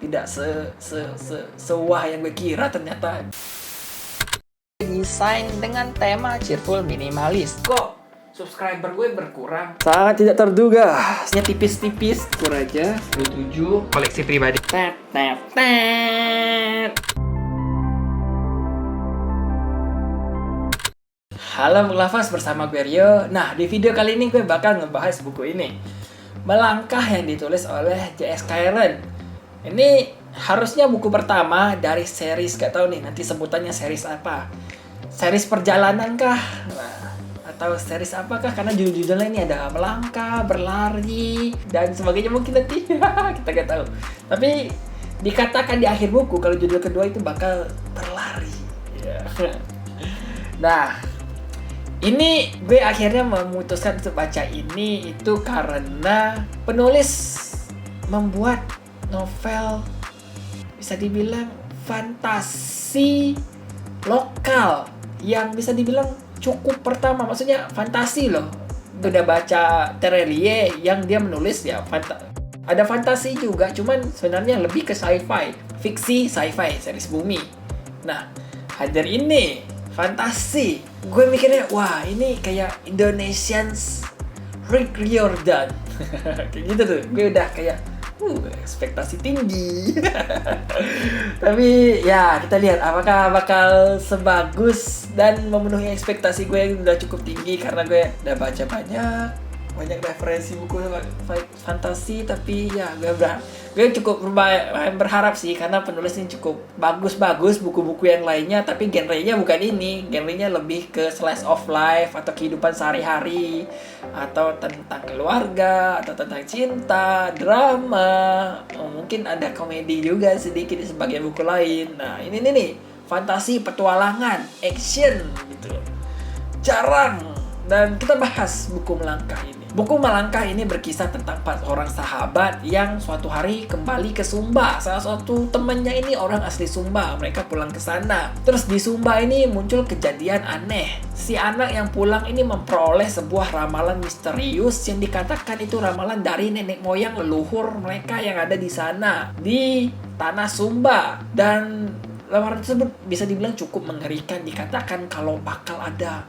tidak sewah yang gue kira ternyata. Desain dengan tema cheerful minimalis. Kok subscriber gue berkurang? Sangat tidak terduga. Hanya tipis-tipis. Kur aja 27 koleksi pribadi. Tet. Halo Muglafas, bersama gue Rio. Nah, di video kali ini gue bakal ngebahas buku ini, Melangkah, yang ditulis oleh J.S. Kyron. Ini harusnya buku pertama dari series, gak tahu nih nanti sebutannya series apa. Series perjalanan kah? Nah, atau series apakah? Karena judul-judulnya ini ada melangkah, berlari, dan sebagainya mungkin nanti. Kita gak tahu. Tapi dikatakan di akhir buku kalau judul kedua itu bakal berlari. Nah, ini gue akhirnya memutuskan untuk baca ini itu karena penulis membuat novel bisa dibilang fantasi lokal yang bisa dibilang cukup pertama. Maksudnya fantasi loh. Udah baca Terelie yang dia menulis ya ada fantasi juga, cuman sebenarnya lebih ke sci-fi, fiksi sci-fi, series bumi. Nah, hadir ini fantasi. Gue mikirnya, wah ini kayak Indonesians Rick Riordan. Kayak gitu tuh. Gue udah kayak ekspektasi tinggi. Tapi ya kita lihat apakah bakal sebagus dan memenuhi ekspektasi gue yang udah cukup tinggi, karena gue udah baca banyak referensi buku fantasi. Tapi ya gue cukup berharap sih, karena penulis ini cukup bagus buku-buku yang lainnya, tapi genrenya bukan ini. Genrenya lebih ke slice of life atau kehidupan sehari-hari, atau tentang keluarga, atau tentang cinta, drama, mungkin ada komedi juga sedikit di sebagian buku lain. Nah ini nih fantasi, petualangan, action gitu, jarang. Dan kita bahas buku Melangkah ini. Buku Melangkah ini berkisah tentang 4 orang sahabat yang suatu hari kembali ke Sumba. Salah satu temannya ini orang asli Sumba. Mereka pulang ke sana. Terus di Sumba ini muncul kejadian aneh. Si anak yang pulang ini memperoleh sebuah ramalan misterius yang dikatakan itu ramalan dari nenek moyang leluhur mereka yang ada di sana, di tanah Sumba. Dan lamaran tersebut bisa dibilang cukup mengerikan. Dikatakan kalau bakal ada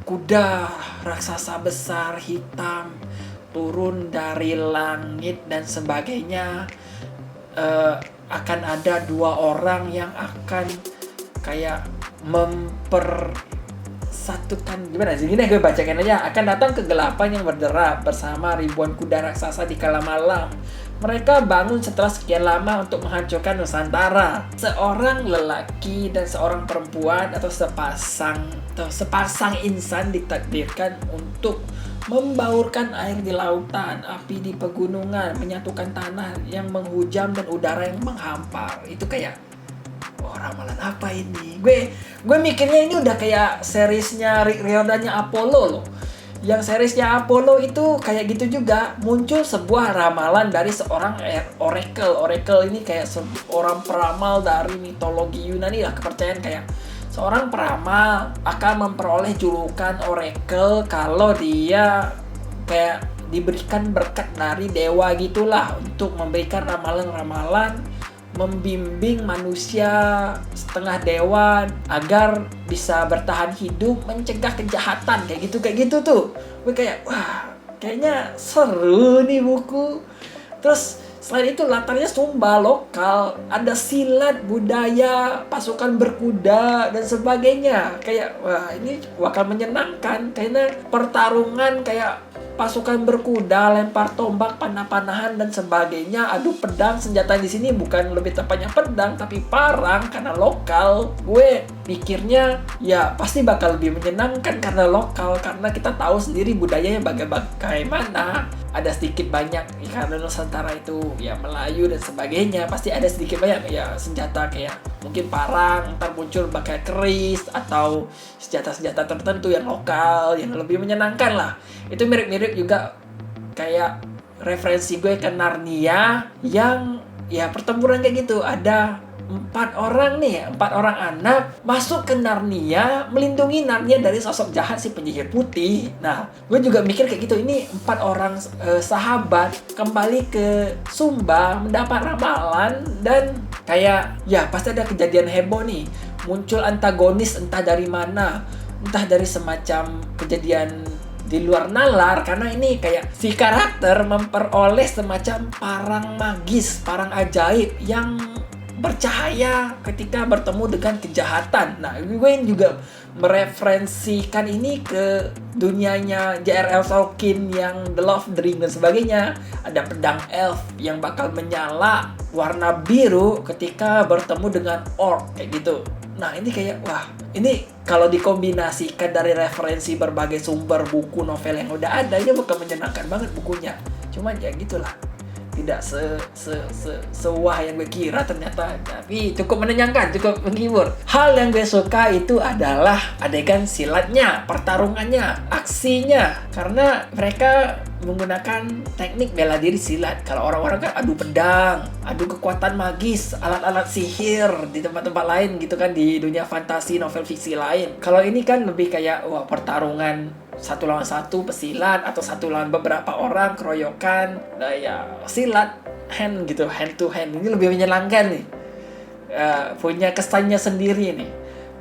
kuda raksasa besar hitam turun dari langit dan sebagainya. Akan ada 2 orang yang akan kayak mempersatukan, gimana sih, gini gue bacakan aja. Akan datang kegelapan yang berderap bersama ribuan kuda raksasa di kala malam. Mereka bangun setelah sekian lama untuk menghancurkan Nusantara. Seorang lelaki dan seorang perempuan atau sepasang insan ditakdirkan untuk membaurkan air di lautan, api di pegunungan, menyatukan tanah yang menghujam dan udara yang menghampar. Itu kayak, ramalan apa ini? Gue mikirnya ini udah kayak seriesnya Rick Riordannya Apollo loh. Yang seriesnya Apollo itu kayak gitu juga, muncul sebuah ramalan dari seorang oracle. Oracle ini kayak seorang peramal dari mitologi Yunani lah, kepercayaan kayak seorang peramal akan memperoleh julukan oracle kalau dia kayak diberikan berkat dari dewa gitulah untuk memberikan ramalan-ramalan, membimbing manusia setengah dewa agar bisa bertahan hidup, mencegah kejahatan, kayak gitu tuh. Gue kayak, wah kayaknya seru nih buku. Terus selain itu latarnya Sumba lokal, ada silat, budaya, pasukan berkuda dan sebagainya. Kayak wah ini bakal menyenangkan, karena pertarungan kayak pasukan berkuda, lempar tombak, panah-panahan dan sebagainya, adu pedang. Senjata di sini bukan lebih tepatnya pedang tapi parang karena lokal. Gue pikirnya ya pasti bakal lebih menyenangkan karena lokal, karena kita tahu sendiri budayanya bagaimana. Ada sedikit banyak karena Nusantara itu ya Melayu dan sebagainya, pasti ada sedikit banyak ya senjata kayak mungkin parang, ntar muncul pakai keris atau senjata-senjata tertentu yang lokal yang lebih menyenangkan lah. Itu mirip-mirip juga kayak referensi gue ke Narnia yang ya pertempuran kayak gitu. Ada empat orang anak masuk ke Narnia, melindungi Narnia dari sosok jahat si penyihir putih. Nah, gue juga mikir kayak gitu, ini 4 orang sahabat kembali ke Sumba mendapat ramalan, dan kayak ya pasti ada kejadian heboh nih, muncul antagonis entah dari mana, entah dari semacam kejadian di luar nalar, karena ini kayak si karakter memperoleh semacam parang magis, parang ajaib yang bercahaya ketika bertemu dengan kejahatan. Nah, gue juga mereferensikan ini ke dunianya J.R.R. Tolkien yang The Love, the Ring dan sebagainya. Ada pedang elf yang bakal menyala warna biru ketika bertemu dengan orc kayak gitu. Nah, ini kayak wah, ini kalau dikombinasikan dari referensi berbagai sumber buku novel yang udah ada, ini bakal menyenangkan banget bukunya. Cuman ya gitulah, tidak sewah yang gue kira ternyata, tapi cukup menyenangkan, cukup menghibur. Hal yang gue suka itu adalah adegan silatnya, pertarungannya, aksinya, karena mereka menggunakan teknik bela diri silat. Kalau orang-orang kan adu pedang, adu kekuatan magis, alat-alat sihir di tempat-tempat lain gitu kan, di dunia fantasi, novel fiksi lain. Kalau ini kan lebih kayak wah, pertarungan 1 lawan 1 pesilat, atau 1 lawan beberapa orang keroyokan. Nah ya silat hand gitu, hand to hand, ini lebih menyenangkan nih, punya kesannya sendiri nih.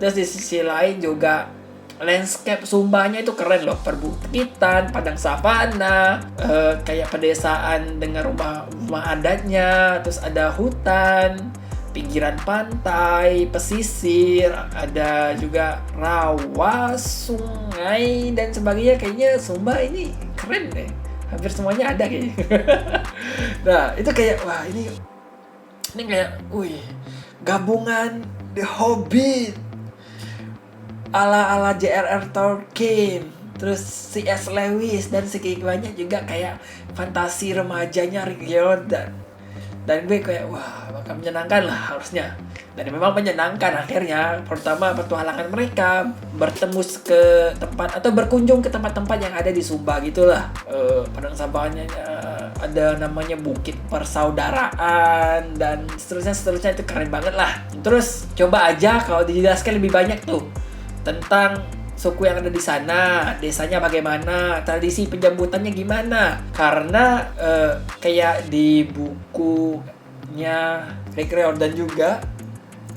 Terus di sisi lain juga landscape Sumbanya itu keren loh, perbukitan, padang savana, kayak pedesaan dengan rumah adatnya, terus ada hutan, pinggiran pantai, pesisir, ada juga rawa, sungai dan sebagainya. Kayaknya Sumba ini keren deh, hampir semuanya ada kayaknya. Nah itu kayak wah, ini kayak wih, gabungan The Hobbit ala J.R.R. Tolkien, terus C.S. Lewis, dan banyak juga kayak fantasi remajanya Rick Riordan. Dan gue kayak wah, bakal menyenangkan lah harusnya. Dan memang menyenangkan akhirnya. Pertama, petualangan mereka bertemu ke tempat atau berkunjung ke tempat-tempat yang ada di Sumba gitulah. Padang savana ada namanya Bukit Persaudaraan dan seterusnya itu keren banget lah. Terus coba aja kalau dijelaskan lebih banyak tuh tentang suku yang ada di sana, desanya bagaimana, tradisi penyambutannya gimana. Karena kayak di bukunya Rick Riordan juga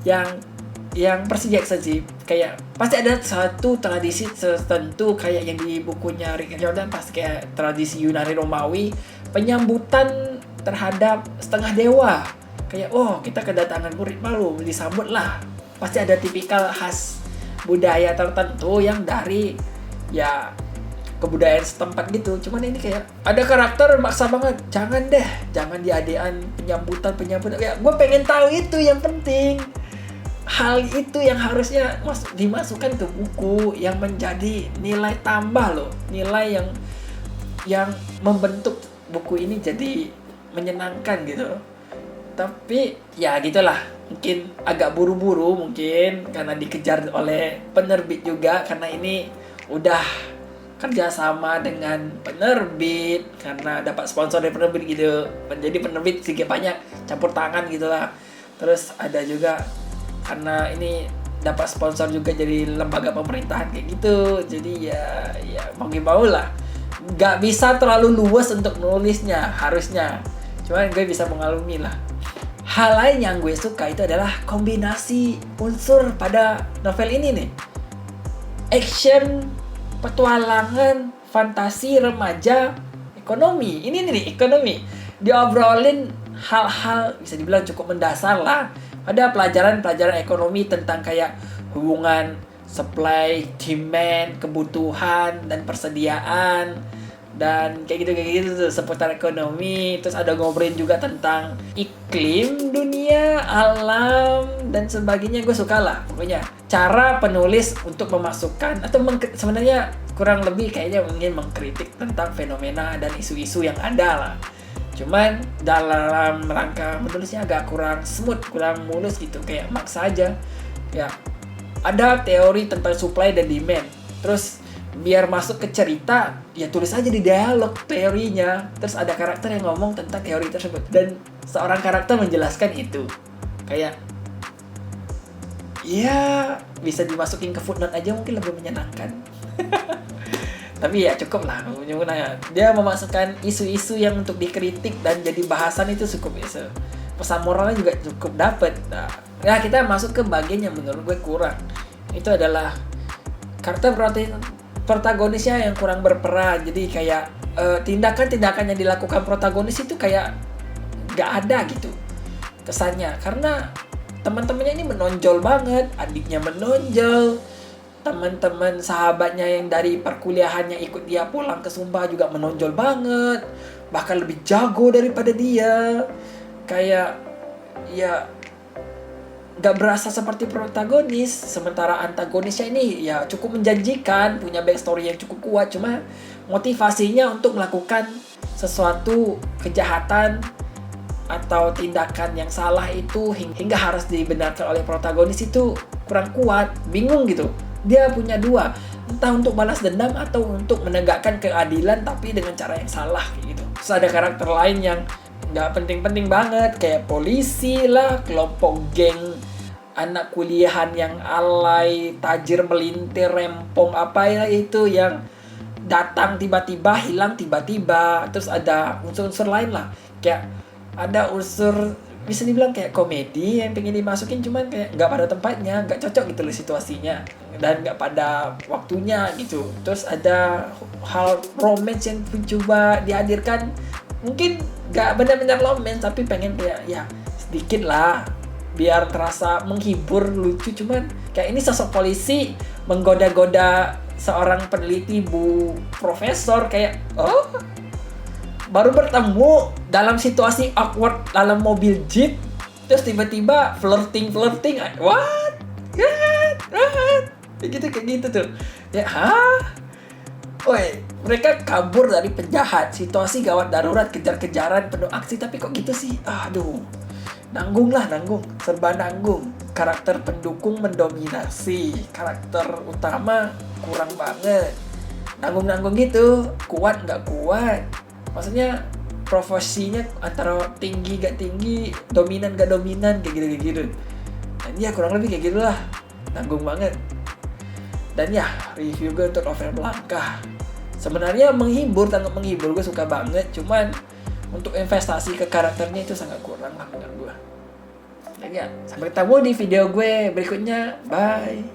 yang Percy Jackson sih, kayak pasti ada satu tradisi tertentu kayak yang di bukunya Rick Riordan, pasti kayak tradisi Yunani Romawi, penyambutan terhadap setengah dewa. Kayak oh, kita kedatangan murid baru, disambut lah. Pasti ada tipikal khas budaya tertentu yang dari ya kebudayaan setempat gitu. Cuman ini kayak ada karakter maksa banget, jangan diadean penyambutan ya. Gue pengen tahu itu yang penting, hal itu yang harusnya dimasukkan ke buku, yang menjadi nilai tambah loh, nilai yang membentuk buku ini jadi menyenangkan gitu. Tapi ya gitulah, mungkin agak buru-buru mungkin karena dikejar oleh penerbit juga, karena ini udah kerjasama dengan penerbit karena dapat sponsor dari penerbit gitu. Jadi penerbit sedikit banyak campur tangan gitulah. Terus ada juga karena ini dapat sponsor juga jadi lembaga pemerintahan kayak gitu. Jadi ya mau lah, nggak bisa terlalu luas untuk nulisnya harusnya. Cuman gue bisa mengalami lah. Hal lain yang gue suka itu adalah kombinasi unsur pada novel ini nih. Action, petualangan, fantasi, remaja, ekonomi. Ini nih ekonomi. Diobrolin hal-hal bisa dibilang cukup mendasar lah. Ada pelajaran-pelajaran ekonomi tentang kayak hubungan supply, demand, kebutuhan, dan persediaan. Dan kayak gitu seputar ekonomi. Terus ada ngobrolin juga tentang iklim dunia, alam dan sebagainya. Gue suka lah pokoknya cara penulis untuk memasukkan atau sebenarnya kurang lebih kayaknya ingin mengkritik tentang fenomena dan isu-isu yang ada lah. Cuman dalam rangka menulisnya agak kurang smooth, kurang mulus gitu, kayak maksa aja. Ya ada teori tentang supply dan demand, terus biar masuk ke cerita, ya tulis aja di dialog teorinya. Terus ada karakter yang ngomong tentang teori tersebut dan seorang karakter menjelaskan itu. Kayak ya bisa dimasukin ke footnote aja mungkin lebih menyenangkan. Tapi ya cukup lah, dia memasukkan isu-isu yang untuk dikritik dan jadi bahasan itu cukup bisa. Pesan moralnya juga cukup dapet. Nah, kita masuk ke bagian yang menurut gue kurang. Itu adalah karakter protagonisnya yang kurang berperan. Jadi kayak tindakan-tindakan yang dilakukan protagonis itu kayak gak ada gitu kesannya. Karena teman-temannya ini menonjol banget, adiknya menonjol, teman-teman sahabatnya yang dari perkuliahannya ikut dia pulang ke Sumba juga menonjol banget, bahkan lebih jago daripada dia. Kayak ya gak berasa seperti protagonis, sementara antagonisnya ini ya cukup menjanjikan, punya backstory yang cukup kuat, cuma motivasinya untuk melakukan sesuatu kejahatan atau tindakan yang salah itu hingga harus dibenarkan oleh protagonis itu kurang kuat, bingung gitu. Dia punya dua, entah untuk balas dendam atau untuk menegakkan keadilan tapi dengan cara yang salah kayak gitu. Terus ada karakter lain yang nggak penting-penting banget, kayak polisi lah, kelompok geng anak kuliahan yang alay, tajir melintir, rempong apa ya itu yang datang tiba-tiba, hilang tiba-tiba. Terus ada unsur-unsur lain lah, kayak ada unsur bisa dibilang kayak komedi yang pengen dimasukin, cuman kayak nggak pada tempatnya, nggak cocok gitu loh situasinya, dan nggak pada waktunya gitu. Terus ada hal romance yang coba dihadirkan, mungkin nggak benar-benar romance tapi pengen kayak ya sedikit lah biar terasa menghibur, lucu. Cuman kayak ini sosok polisi menggoda-goda seorang peneliti bu profesor, kayak baru bertemu dalam situasi awkward dalam mobil jeep, terus tiba-tiba flirting, what? Kayak gitu tuh. Ya, mereka kabur dari penjahat, situasi gawat darurat, kejar-kejaran penuh aksi, tapi kok gitu sih? Aduh, nanggung, serba nanggung. Karakter pendukung mendominasi, karakter utama kurang banget, nanggung gitu, kuat nggak kuat. Maksudnya profesinya antara tinggi gak tinggi, dominan gak dominan, kayak gitu. Dan ya kurang lebih kayak gitulah, nanggung banget. Dan ya review gue untuk novel Blanca sebenarnya sangat menghibur, gue suka banget. Cuman untuk investasi ke karakternya itu sangat kurang lah menurut gue. Dan ya sampai ketemu di video gue berikutnya, bye.